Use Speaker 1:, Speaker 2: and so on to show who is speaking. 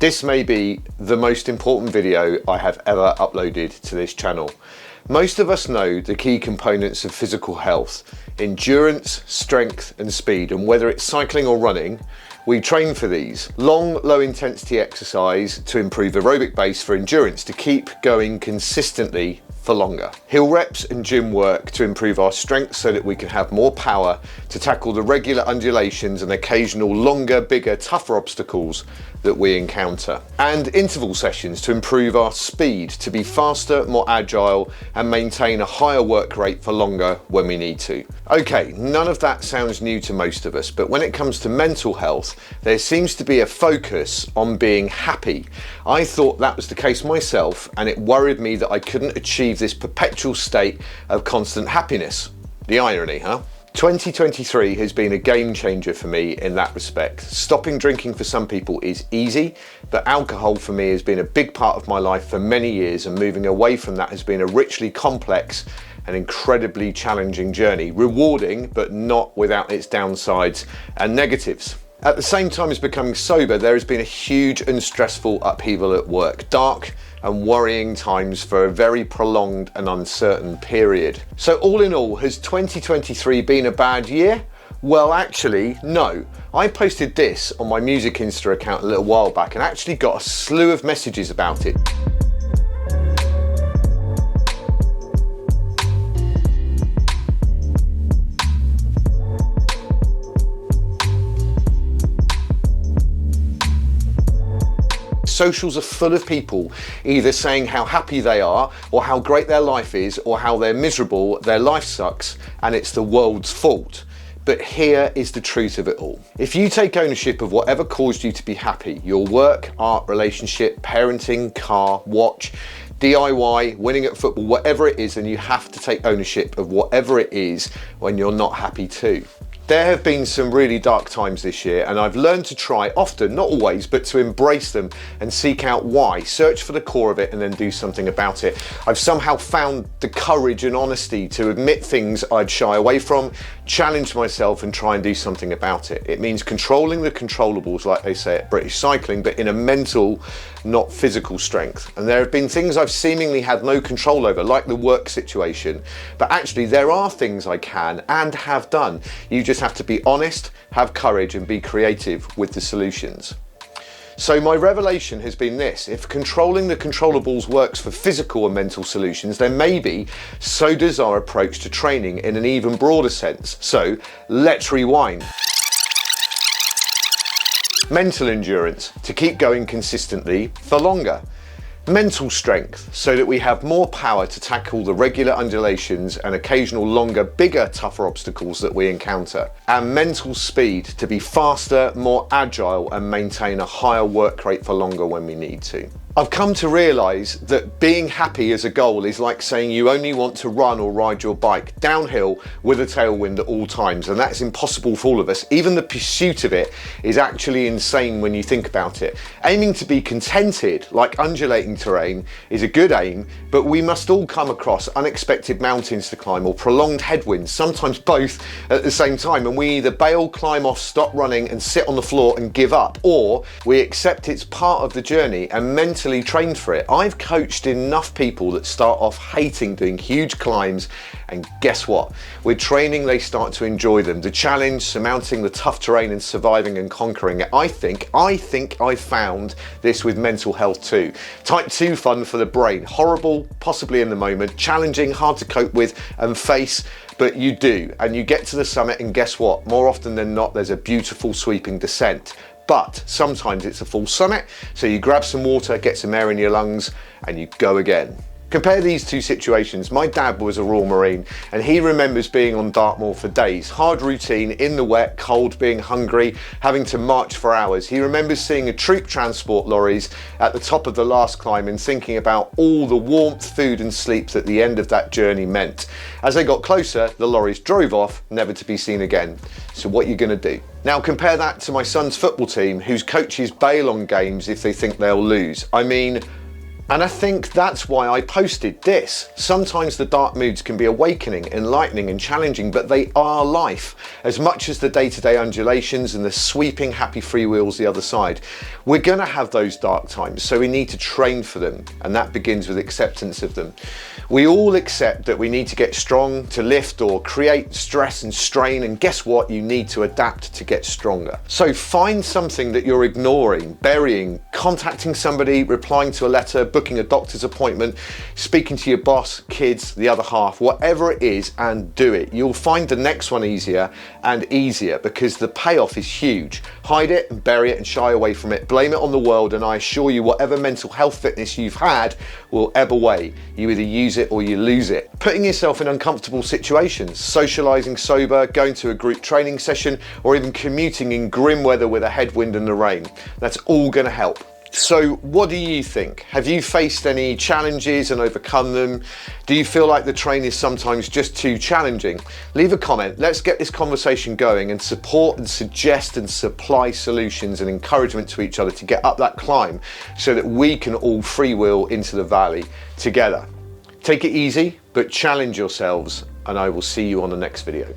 Speaker 1: This may be the most important video I have ever uploaded to this channel. Most of us know the key components of physical health: endurance, strength and speed, and whether it's cycling or running, we train for these. Long, low intensity exercise to improve aerobic base for endurance, to keep going consistently for longer. Hill reps and gym work to improve our strength so that we can have more power to tackle the regular undulations and occasional longer, bigger, tougher obstacles that we encounter. And interval sessions to improve our speed, to be faster, more agile and maintain a higher work rate for longer when we need to. Okay, none of that sounds new to most of us, but when it comes to mental health, there seems to be a focus on being happy. I thought that was the case myself, and it worried me that I couldn't achieve this perpetual state of constant happiness. The irony, huh? 2023 has been a game changer for me in that respect. Stopping drinking for some people is easy, but alcohol for me has been a big part of my life for many years, and moving away from that has been a richly complex and incredibly challenging journey. Rewarding, but not without its downsides and negatives. At the same time as becoming sober, there has been a huge and stressful upheaval at work. Dark and worrying times for a very prolonged and uncertain period. So all in all, has 2023 been a bad year? Well, actually, no. I posted this on my Music Insta account a little while back and actually got a slew of messages about it. Socials are full of people either saying how happy they are, or how great their life is, or how they're miserable, their life sucks, and it's the world's fault. But here is the truth of it all. If you take ownership of whatever caused you to be happy, your work, art, relationship, parenting, car, watch, DIY, winning at football, whatever it is, then you have to take ownership of whatever it is when you're not happy too. There have been some really dark times this year, and I've learned to try, often, not always, but to embrace them and seek out why, search for the core of it and then do something about it. I've somehow found the courage and honesty to admit things I'd shy away from, challenge myself and try and do something about it. It means controlling the controllables, like they say at British Cycling, but in a mental, not physical strength. And there have been things I've seemingly had no control over, like the work situation, but actually there are things I can and have done. You just have to be honest, have courage and be creative with the solutions. So my revelation has been this: if controlling the controllables works for physical and mental solutions, then maybe so does our approach to training in an even broader sense. So let's rewind. Mental endurance, to keep going consistently for longer. Mental strength, so that we have more power to tackle the regular undulations and occasional longer, bigger, tougher obstacles that we encounter. And mental speed, to be faster, more agile and maintain a higher work rate for longer when we need to. I've come to realise that being happy as a goal is like saying you only want to run or ride your bike downhill with a tailwind at all times, and that's impossible for all of us. Even the pursuit of it is actually insane when you think about it. Aiming to be contented, like undulating terrain, is a good aim, but we must all come across unexpected mountains to climb or prolonged headwinds, sometimes both at the same time, and we either bail, climb off, stop running and sit on the floor and give up, or we accept it's part of the journey and mentally trained for it. I've coached enough people that start off hating doing huge climbs, and guess what? With training they start to enjoy them. The challenge, surmounting the tough terrain and surviving and conquering it. I think I found this with mental health too. Type 2 fun for the brain. Horrible, possibly in the moment, challenging, hard to cope with and face, but you do. And you get to the summit and guess what? More often than not, there's a beautiful sweeping descent. But sometimes it's a full summit, so you grab some water, get some air in your lungs, and you go again. Compare these two situations. My dad was a Royal Marine and he remembers being on Dartmoor for days. Hard routine, in the wet, cold, being hungry, having to march for hours. He remembers seeing a troop transport lorries at the top of the last climb and thinking about all the warmth, food and sleep that the end of that journey meant. As they got closer, the lorries drove off, never to be seen again. So what are you going to do? Now compare that to my son's football team, whose coaches bail on games if they think they'll lose. I mean, And I think that's why I posted this. Sometimes the dark moods can be awakening, enlightening and challenging, but they are life, as much as the day-to-day undulations and the sweeping happy freewheels the other side. We're gonna have those dark times, so we need to train for them, and that begins with acceptance of them. We all accept that we need to get strong to lift or create stress and strain, and guess what? You need to adapt to get stronger. So find something that you're ignoring, burying, contacting somebody, replying to a letter, booking a doctor's appointment, speaking to your boss, kids, the other half, whatever it is, and do it. You'll find the next one easier and easier because the payoff is huge. Hide it and bury it and shy away from it. Blame it on the world, and I assure you whatever mental health fitness you've had will ebb away. You either use it or you lose it. Putting yourself in uncomfortable situations, socializing sober, going to a group training session, or even commuting in grim weather with a headwind and the rain. That's all going to help. So what do you think? Have you faced any challenges and overcome them? Do you feel like the train is sometimes just too challenging? Leave a comment. Let's get this conversation going and support and suggest and supply solutions and encouragement to each other to get up that climb so that we can all freewheel into the valley together. Take it easy, but challenge yourselves, and I will see you on the next video.